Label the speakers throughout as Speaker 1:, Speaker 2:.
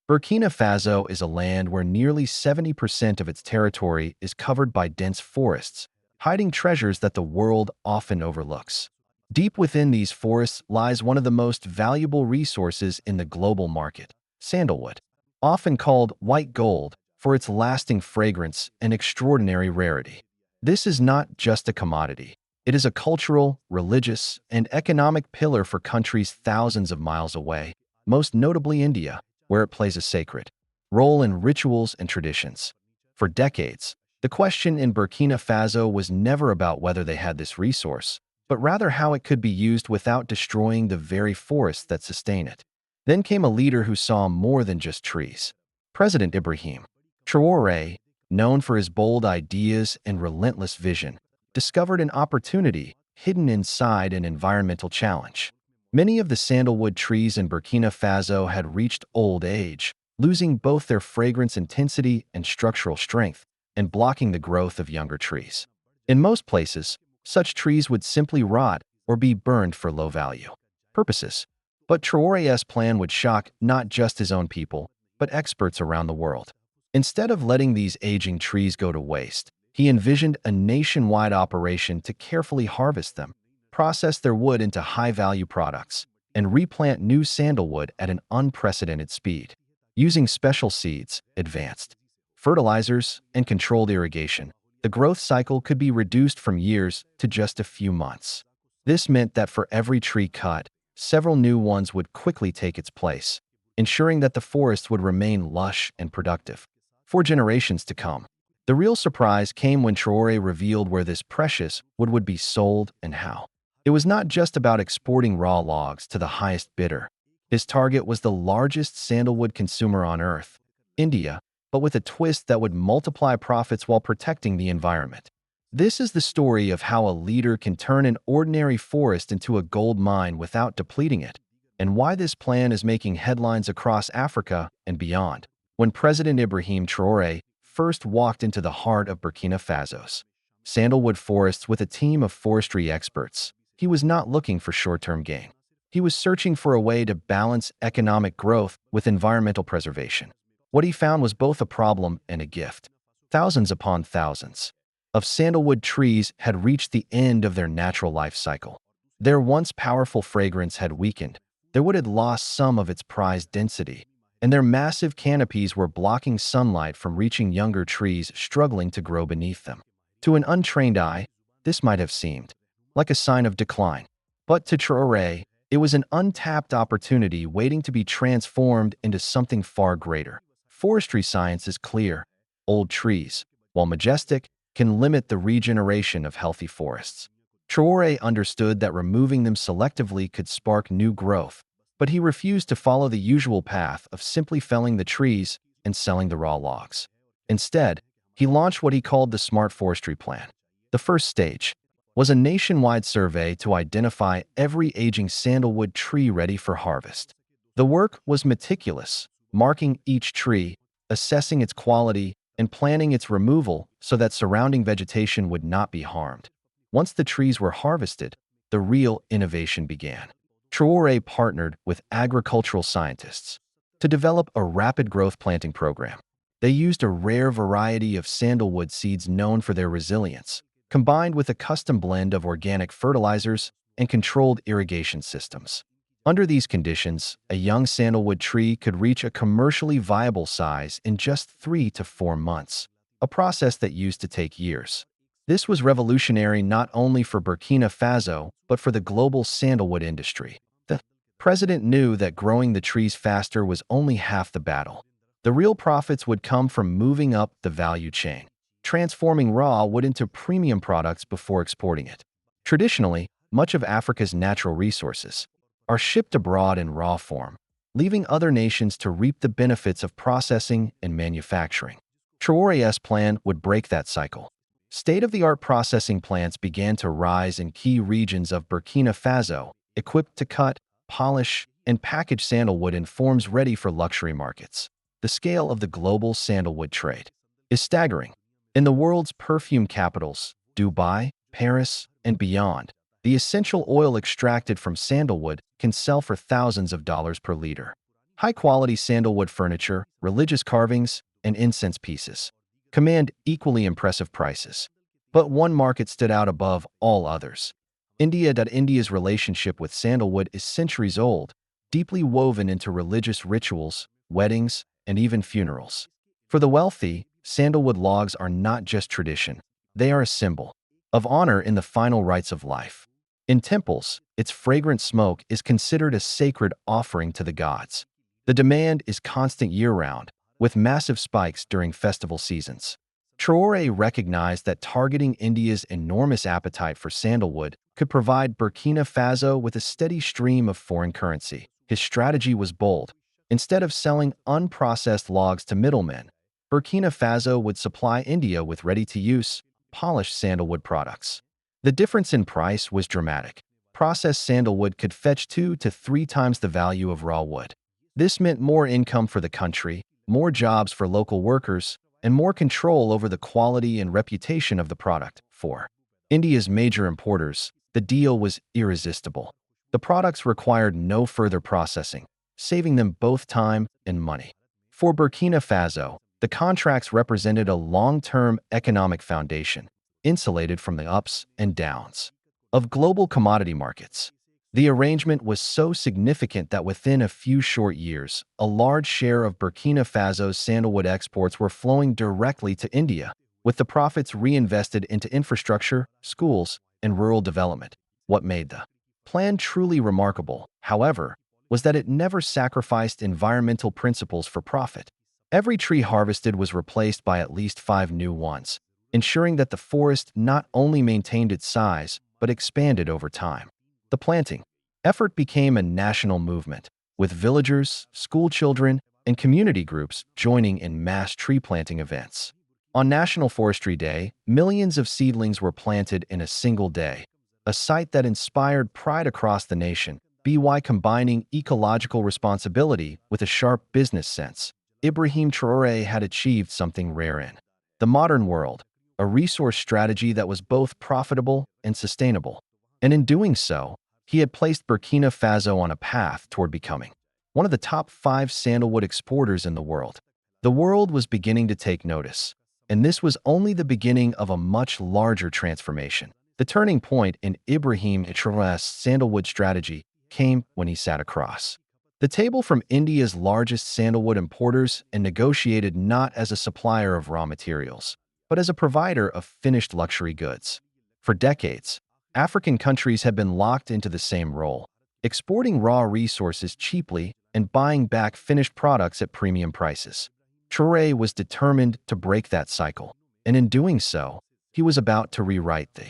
Speaker 1: Burkina Faso is a land where nearly 70% of its territory is covered by dense forests, hiding treasures that the world often overlooks. Deep within these forests lies one of the most valuable resources in the global market, sandalwood, often called white gold for its lasting fragrance and extraordinary rarity. This is not just a commodity. It is a cultural, religious, and economic pillar for countries thousands of miles away, most notably India, where it plays a sacred role in rituals and traditions. For decades, the question in Burkina Faso was never about whether they had this resource, but rather how it could be used without destroying the very forests that sustain it. Then came a leader who saw more than just trees. President Ibrahim Traore, known for his bold ideas and relentless vision, discovered an opportunity hidden inside an environmental challenge. Many of the sandalwood trees in Burkina Faso had reached old age, losing both their fragrance intensity and structural strength, and blocking the growth of younger trees. In most places, such trees would simply rot or be burned for low-value purposes. But Traore's plan would shock not just his own people, but experts around the world. Instead of letting these aging trees go to waste, he envisioned a nationwide operation to carefully harvest them, process their wood into high-value products, and replant new sandalwood at an unprecedented speed. Using special seeds, advanced fertilizers, and controlled irrigation, the growth cycle could be reduced from years to just a few months. This meant that for every tree cut, several new ones would quickly take its place, ensuring that the forests would remain lush and productive for generations to come. The real surprise came when Traore revealed where this precious wood would be sold and how. It was not just about exporting raw logs to the highest bidder. His target was the largest sandalwood consumer on Earth, India, but with a twist that would multiply profits while protecting the environment. This is the story of how a leader can turn an ordinary forest into a gold mine without depleting it, and why this plan is making headlines across Africa and beyond. When President Ibrahim Traore first walked into the heart of Burkina Faso's sandalwood forests with a team of forestry experts, he was not looking for short-term gain. He was searching for a way to balance economic growth with environmental preservation. What he found was both a problem and a gift. Thousands upon thousands of sandalwood trees had reached the end of their natural life cycle. Their once powerful fragrance had weakened, their wood had lost some of its prized density, and their massive canopies were blocking sunlight from reaching younger trees struggling to grow beneath them. To an untrained eye, this might have seemed like a sign of decline, but to Traore, it was an untapped opportunity waiting to be transformed into something far greater. Forestry science is clear. Old trees, while majestic, can limit the regeneration of healthy forests. Traore understood that removing them selectively could spark new growth, but he refused to follow the usual path of simply felling the trees and selling the raw logs. Instead, he launched what he called the Smart Forestry Plan. The first stage was a nationwide survey to identify every aging sandalwood tree ready for harvest. The work was meticulous, marking each tree, assessing its quality, and planning its removal so that surrounding vegetation would not be harmed. Once the trees were harvested, the real innovation began. Traore partnered with agricultural scientists to develop a rapid growth planting program. They used a rare variety of sandalwood seeds known for their resilience, combined with a custom blend of organic fertilizers and controlled irrigation systems. Under these conditions, a young sandalwood tree could reach a commercially viable size in just 3 to 4 months, a process that used to take years. This was revolutionary not only for Burkina Faso, but for the global sandalwood industry. The president knew that growing the trees faster was only half the battle. The real profits would come from moving up the value chain, transforming raw wood into premium products before exporting it. Traditionally, much of Africa's natural resources are shipped abroad in raw form, leaving other nations to reap the benefits of processing and manufacturing. Traore's plan would break that cycle. State-of-the-art processing plants began to rise in key regions of Burkina Faso, equipped to cut, polish, and package sandalwood in forms ready for luxury markets. The scale of the global sandalwood trade is staggering. In the world's perfume capitals, Dubai, Paris, and beyond, the essential oil extracted from sandalwood can sell for thousands of dollars per liter. High-quality sandalwood furniture, religious carvings, and incense pieces command equally impressive prices. But one market stood out above all others. India. India's relationship with sandalwood is centuries old, deeply woven into religious rituals, weddings, and even funerals. For the wealthy, sandalwood logs are not just tradition, they are a symbol of honor in the final rites of life. In temples, its fragrant smoke is considered a sacred offering to the gods. The demand is constant year-round, with massive spikes during festival seasons. Traore recognized that targeting India's enormous appetite for sandalwood could provide Burkina Faso with a steady stream of foreign currency. His strategy was bold. Instead of selling unprocessed logs to middlemen, Burkina Faso would supply India with ready-to-use, polished sandalwood products. The difference in price was dramatic. Processed sandalwood could fetch 2 to 3 times the value of raw wood. This meant more income for the country, more jobs for local workers, and more control over the quality and reputation of the product. For India's major importers, the deal was irresistible. The products required no further processing, saving them both time and money. For Burkina Faso, the contracts represented a long-term economic foundation, insulated from the ups and downs of global commodity markets. The arrangement was so significant that within a few short years, a large share of Burkina Faso's sandalwood exports were flowing directly to India, with the profits reinvested into infrastructure, schools, and rural development. What made the plan truly remarkable, however, was that it never sacrificed environmental principles for profit. Every tree harvested was replaced by at least 5 new ones, ensuring that the forest not only maintained its size, but expanded over time. The planting effort became a national movement, with villagers, schoolchildren, and community groups joining in mass tree planting events. On National Forestry Day, millions of seedlings were planted in a single day, a sight that inspired pride across the nation. By combining ecological responsibility with a sharp business sense, Ibrahim Traore had achieved something rare in the modern world, a resource strategy that was both profitable and sustainable. And in doing so, he had placed Burkina Faso on a path toward becoming one of the top 5 sandalwood exporters in the world. The world was beginning to take notice, and this was only the beginning of a much larger transformation. The turning point in Ibrahim Traore's sandalwood strategy came when he sat across the table from India's largest sandalwood importers and negotiated not as a supplier of raw materials, but as a provider of finished luxury goods. For decades, African countries had been locked into the same role, exporting raw resources cheaply and buying back finished products at premium prices. Traore was determined to break that cycle, and in doing so, he was about to rewrite the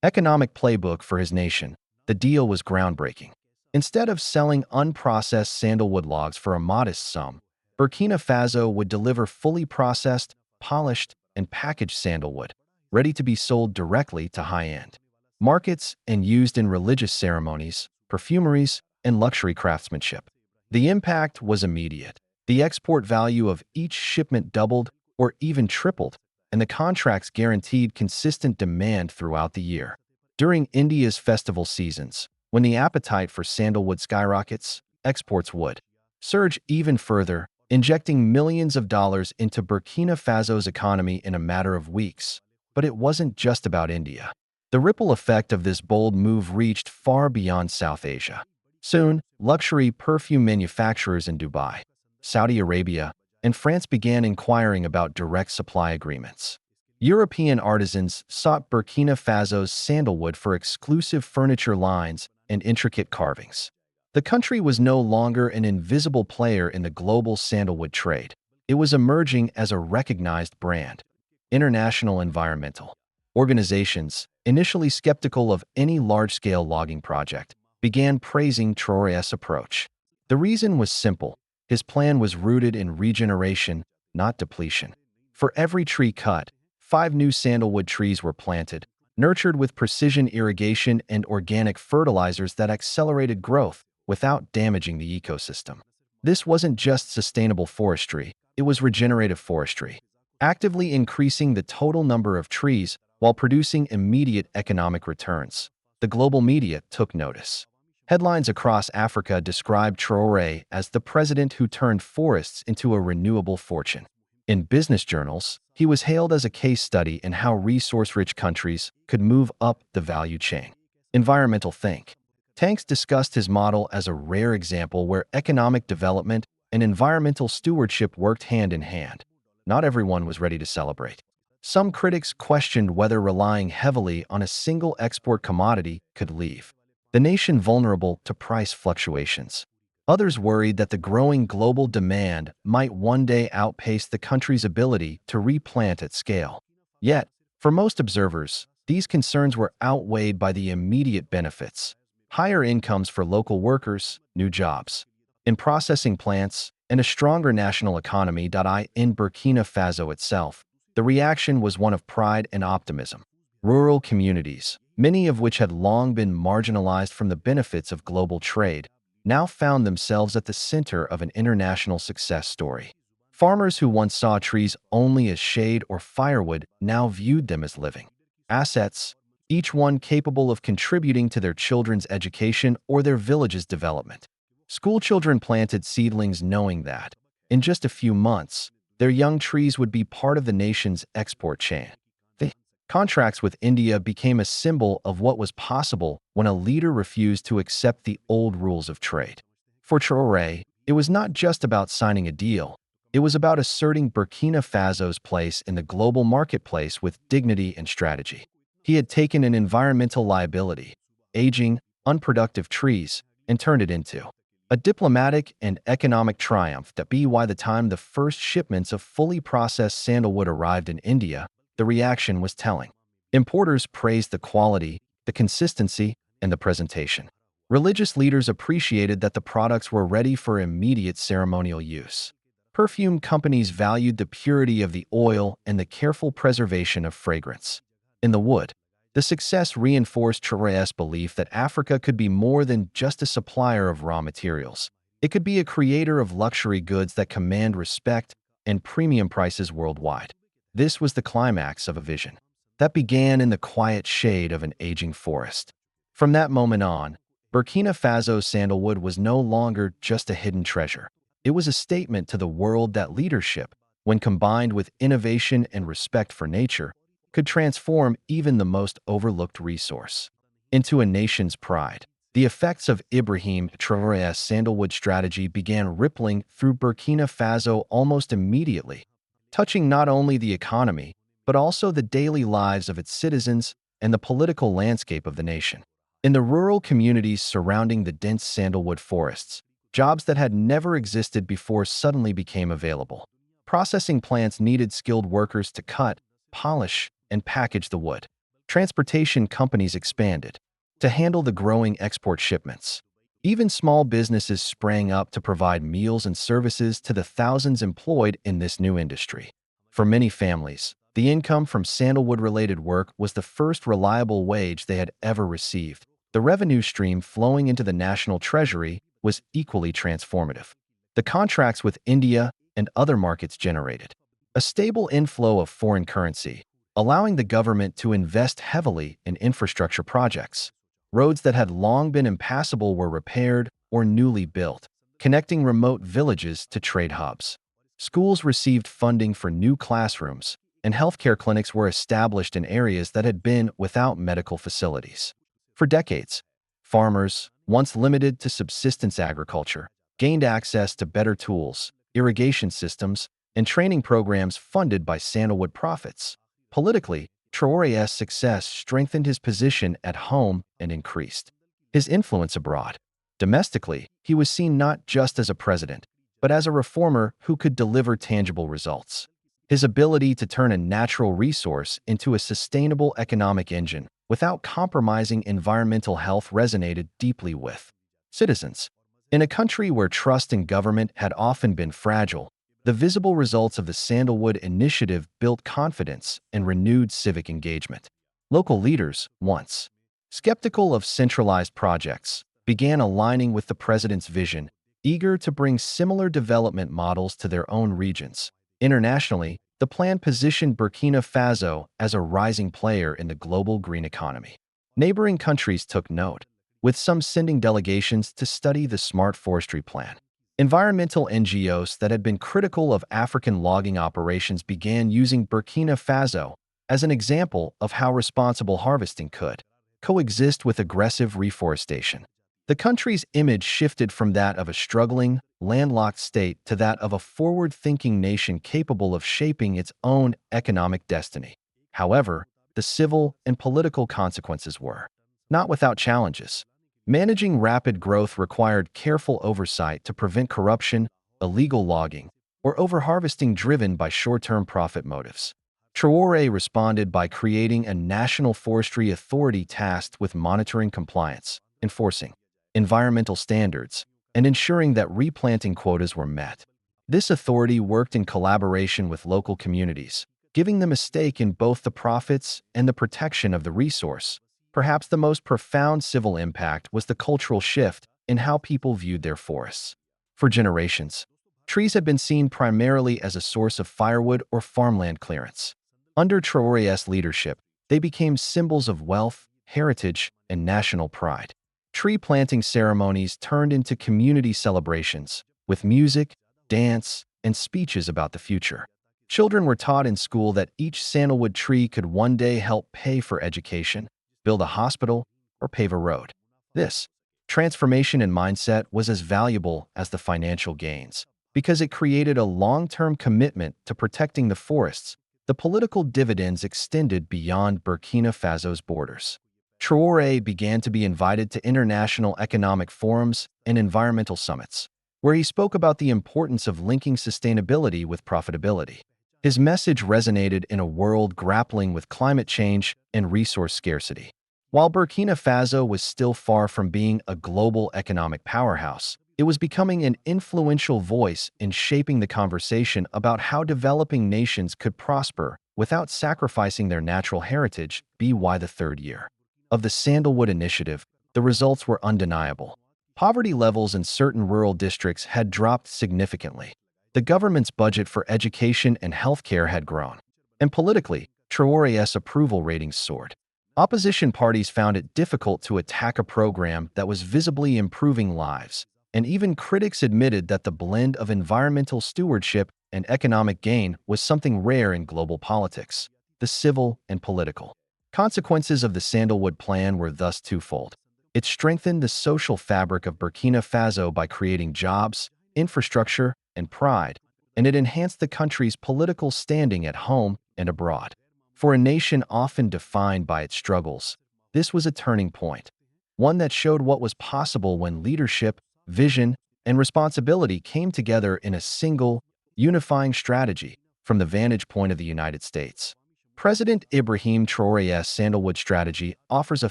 Speaker 1: economic playbook for his nation. The deal was groundbreaking. Instead of selling unprocessed sandalwood logs for a modest sum, Burkina Faso would deliver fully processed, polished, and packaged sandalwood, ready to be sold directly to high-end markets and used in religious ceremonies, perfumeries, and luxury craftsmanship. The impact was immediate. The export value of each shipment doubled or even tripled, and the contracts guaranteed consistent demand throughout the year. During India's festival seasons, when the appetite for sandalwood skyrockets, exports would surge even further, injecting millions of dollars into Burkina Faso's economy in a matter of weeks. But it wasn't just about India. The ripple effect of this bold move reached far beyond South Asia. Soon, luxury perfume manufacturers in Dubai, Saudi Arabia, and France began inquiring about direct supply agreements. European artisans sought Burkina Faso's sandalwood for exclusive furniture lines and intricate carvings. The country was no longer an invisible player in the global sandalwood trade. It was emerging as a recognized brand. International environmental organizations, initially skeptical of any large-scale logging project, began praising Traore's approach. The reason was simple. His plan was rooted in regeneration, not depletion. For every tree cut, 5 new sandalwood trees were planted, nurtured with precision irrigation and organic fertilizers that accelerated growth without damaging the ecosystem. This wasn't just sustainable forestry, it was regenerative forestry, actively increasing the total number of trees while producing immediate economic returns. The global media took notice. Headlines across Africa described Traore as the president who turned forests into a renewable fortune. In business journals, he was hailed as a case study in how resource-rich countries could move up the value chain. Environmental think tanks discussed his model as a rare example where economic development and environmental stewardship worked hand in hand. Not everyone was ready to celebrate. Some critics questioned whether relying heavily on a single export commodity could leave the nation vulnerable to price fluctuations. Others worried that the growing global demand might one day outpace the country's ability to replant at scale. Yet, for most observers, these concerns were outweighed by the immediate benefits: higher incomes for local workers, new jobs in processing plants, and a stronger national economy. In Burkina Faso itself, the reaction was one of pride and optimism. Rural communities, many of which had long been marginalized from the benefits of global trade, now found themselves at the center of an international success story. Farmers who once saw trees only as shade or firewood now viewed them as living assets, each one capable of contributing to their children's education or their village's development. Schoolchildren planted seedlings knowing that, in just a few months, their young trees would be part of the nation's export chain. The contracts with India became a symbol of what was possible when a leader refused to accept the old rules of trade. For Traore, it was not just about signing a deal. It was about asserting Burkina Faso's place in the global marketplace with dignity and strategy. He had taken an environmental liability, aging, unproductive trees, and turned it into a diplomatic and economic triumph. By the time the first shipments of fully processed sandalwood arrived in India, the reaction was telling. Importers praised the quality, the consistency, and the presentation. Religious leaders appreciated that the products were ready for immediate ceremonial use. Perfume companies valued the purity of the oil and the careful preservation of fragrance. In the wood, the success reinforced Traore's belief that Africa could be more than just a supplier of raw materials. It could be a creator of luxury goods that command respect and premium prices worldwide. This was the climax of a vision that began in the quiet shade of an aging forest. From that moment on, Burkina Faso's sandalwood was no longer just a hidden treasure. It was a statement to the world that leadership, when combined with innovation and respect for nature, could transform even the most overlooked resource into a nation's pride. The effects of Ibrahim Traore's sandalwood strategy began rippling through Burkina Faso almost immediately, touching not only the economy, but also the daily lives of its citizens and the political landscape of the nation. In the rural communities surrounding the dense sandalwood forests, jobs that had never existed before suddenly became available. Processing plants needed skilled workers to cut, polish, and package the wood. Transportation companies expanded to handle the growing export shipments. Even small businesses sprang up to provide meals and services to the thousands employed in this new industry. For many families, the income from sandalwood-related work was the first reliable wage they had ever received. The revenue stream flowing into the national treasury was equally transformative. The contracts with India and other markets generated a stable inflow of foreign currency, allowing the government to invest heavily in infrastructure projects. Roads that had long been impassable were repaired or newly built, connecting remote villages to trade hubs. Schools received funding for new classrooms, and healthcare clinics were established in areas that had been without medical facilities. For decades, farmers, once limited to subsistence agriculture, gained access to better tools, irrigation systems, and training programs funded by sandalwood profits. Politically, Traore's success strengthened his position at home and increased his influence abroad. Domestically, he was seen not just as a president, but as a reformer who could deliver tangible results. His ability to turn a natural resource into a sustainable economic engine without compromising environmental health resonated deeply with citizens. In a country where trust in government had often been fragile, the visible results of the Sandalwood Initiative built confidence and renewed civic engagement. Local leaders, once skeptical of centralized projects, began aligning with the president's vision, eager to bring similar development models to their own regions. Internationally, the plan positioned Burkina Faso as a rising player in the global green economy. Neighboring countries took note. with some sending delegations to study the smart forestry plan. Environmental NGOs that had been critical of African logging operations began using Burkina Faso as an example of how responsible harvesting could coexist with aggressive reforestation. The country's image shifted from that of a struggling, landlocked state to that of a forward-thinking nation capable of shaping its own economic destiny. However, the civil and political consequences were not without challenges. Managing rapid growth required careful oversight to prevent corruption, illegal logging, or overharvesting driven by short-term profit motives. Traore responded by creating a national forestry authority tasked with monitoring compliance, enforcing environmental standards, and ensuring that replanting quotas were met. This authority worked in collaboration with local communities, giving them a stake in both the profits and the protection of the resource. Perhaps the most profound civil impact was the cultural shift in how people viewed their forests. For generations, trees had been seen primarily as a source of firewood or farmland clearance. Under Traore's leadership, they became symbols of wealth, heritage, and national pride. Tree planting ceremonies turned into community celebrations, with music, dance, and speeches about the future. Children were taught in school that each sandalwood tree could one day help pay for education, build a hospital, or pave a road. This transformation in mindset was as valuable as the financial gains, because it created a long-term commitment to protecting the forests. The political dividends extended beyond Burkina Faso's borders. Traore began to be invited to international economic forums and environmental summits, where he spoke about the importance of linking sustainability with profitability. His message resonated in a world grappling with climate change and resource scarcity. While Burkina Faso was still far from being a global economic powerhouse, it was becoming an influential voice in shaping the conversation about how developing nations could prosper without sacrificing their natural heritage. By the third year of the Sandalwood Initiative, the results were undeniable. Poverty levels in certain rural districts had dropped significantly. The government's budget for education and healthcare had grown. And politically, Traore's approval ratings soared. Opposition parties found it difficult to attack a program that was visibly improving lives, and even critics admitted that the blend of environmental stewardship and economic gain was something rare in global politics. The civil and political consequences of the Sandalwood Plan were thus twofold. It strengthened the social fabric of Burkina Faso by creating jobs, infrastructure, and pride, and it enhanced the country's political standing at home and abroad. For a nation often defined by its struggles, this was a turning point, one that showed what was possible when leadership, vision, and responsibility came together in a single, unifying strategy. From the vantage point of the United States, President Ibrahim Traore's Sandalwood strategy offers a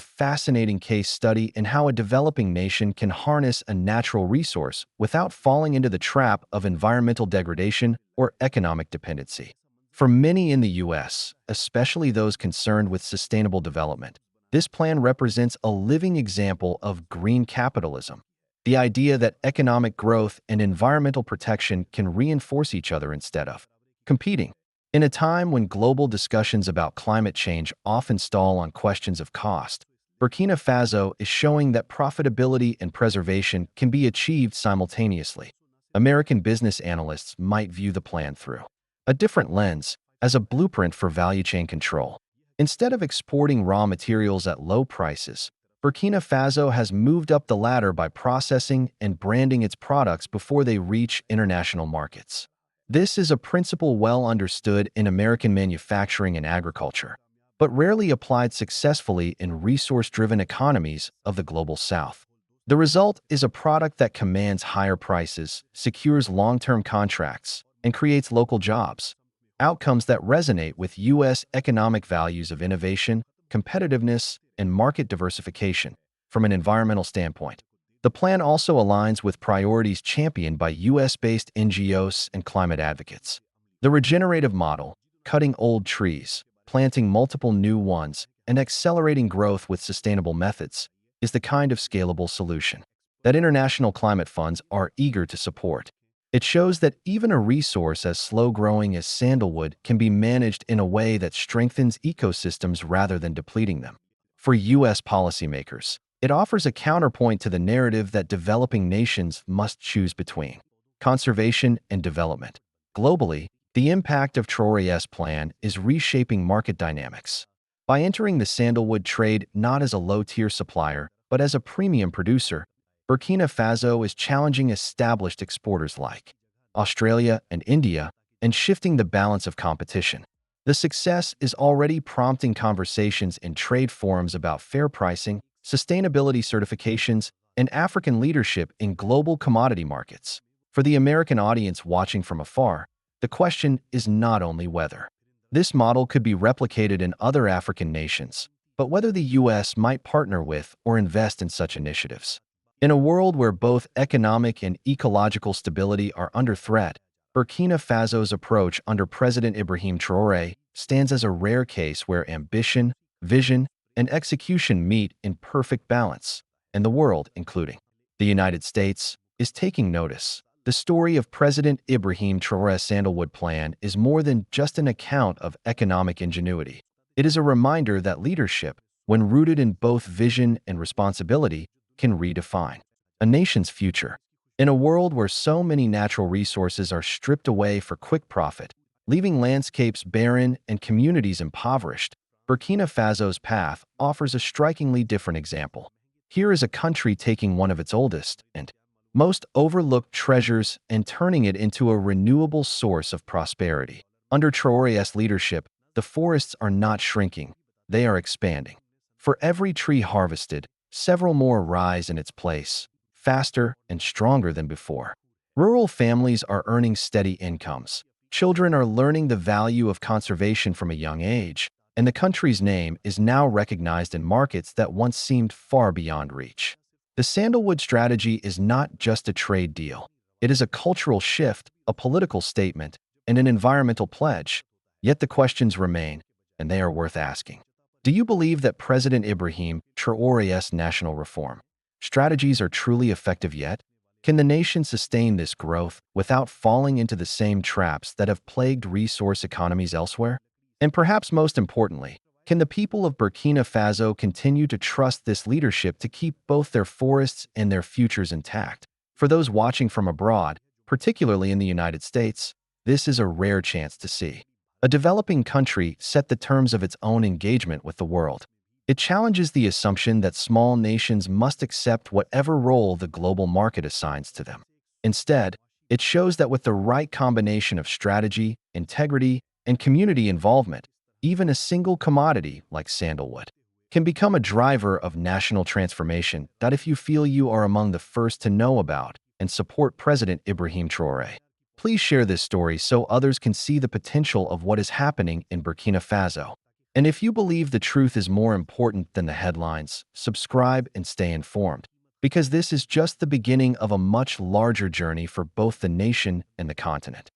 Speaker 1: fascinating case study in how a developing nation can harness a natural resource without falling into the trap of environmental degradation or economic dependency. For many in the U.S., especially those concerned with sustainable development, this plan represents a living example of green capitalism, the idea that economic growth and environmental protection can reinforce each other instead of competing. In a time when global discussions about climate change often stall on questions of cost, Burkina Faso is showing that profitability and preservation can be achieved simultaneously. American business analysts might view the plan through a different lens, as a blueprint for value chain control. Instead of exporting raw materials at low prices, Burkina Faso has moved up the ladder by processing and branding its products before they reach international markets. This is a principle well understood in American manufacturing and agriculture, but rarely applied successfully in resource-driven economies of the global South. The result is a product that commands higher prices, secures long-term contracts, and creates local jobs, outcomes that resonate with U.S. economic values of innovation, competitiveness, and market diversification. From an environmental standpoint, the plan also aligns with priorities championed by U.S.-based NGOs and climate advocates. The regenerative model, cutting old trees, planting multiple new ones, and accelerating growth with sustainable methods, is the kind of scalable solution that international climate funds are eager to support. It shows that even a resource as slow-growing as sandalwood can be managed in a way that strengthens ecosystems rather than depleting them. For U.S. policymakers, It offers a counterpoint to the narrative that developing nations must choose between conservation and development. Globally, the impact of Traore's plan is reshaping market dynamics. By entering the sandalwood trade not as a low-tier supplier, but as a premium producer, Burkina Faso is challenging established exporters like Australia and India and shifting the balance of competition. The success is already prompting conversations in trade forums about fair pricing, sustainability certifications, and African leadership in global commodity markets. For the American audience watching from afar, the question is not only whether this model could be replicated in other African nations, but whether the U.S. might partner with or invest in such initiatives. In a world where both economic and ecological stability are under threat, Burkina Faso's approach under President Ibrahim Traore stands as a rare case where ambition, vision, and execution meet in perfect balance, and the world, including the United States, is taking notice. The story of President Ibrahim Traore's Sandalwood Plan is more than just an account of economic ingenuity. It is a reminder that leadership, when rooted in both vision and responsibility, can redefine a nation's future. In a world where so many natural resources are stripped away for quick profit, leaving landscapes barren and communities impoverished, Burkina Faso's path offers a strikingly different example. Here is a country taking one of its oldest and most overlooked treasures and turning it into a renewable source of prosperity. Under Traore's leadership, the forests are not shrinking, they are expanding. For every tree harvested, several more rise in its place, faster and stronger than before. Rural families are earning steady incomes. Children are learning the value of conservation from a young age, and the country's name is now recognized in markets that once seemed far beyond reach. The sandalwood strategy is not just a trade deal. It is a cultural shift, a political statement, and an environmental pledge. Yet the questions remain, and they are worth asking. Do you believe that President Ibrahim Traore's national reform strategies are truly effective yet? Can the nation sustain this growth without falling into the same traps that have plagued resource economies elsewhere? And perhaps most importantly, can the people of Burkina Faso continue to trust this leadership to keep both their forests and their futures intact? For those watching from abroad, particularly in the United States, this is a rare chance to see a developing country set the terms of its own engagement with the world. It challenges the assumption that small nations must accept whatever role the global market assigns to them. Instead, it shows that with the right combination of strategy, integrity, and community involvement, even a single commodity like sandalwood can become a driver of national transformation. That if you feel you are among the first to know about and support President Ibrahim Traore, please share this story so others can see the potential of what is happening in Burkina Faso. And if you believe the truth is more important than the headlines, subscribe and stay informed, because this is just the beginning of a much larger journey for both the nation and the continent.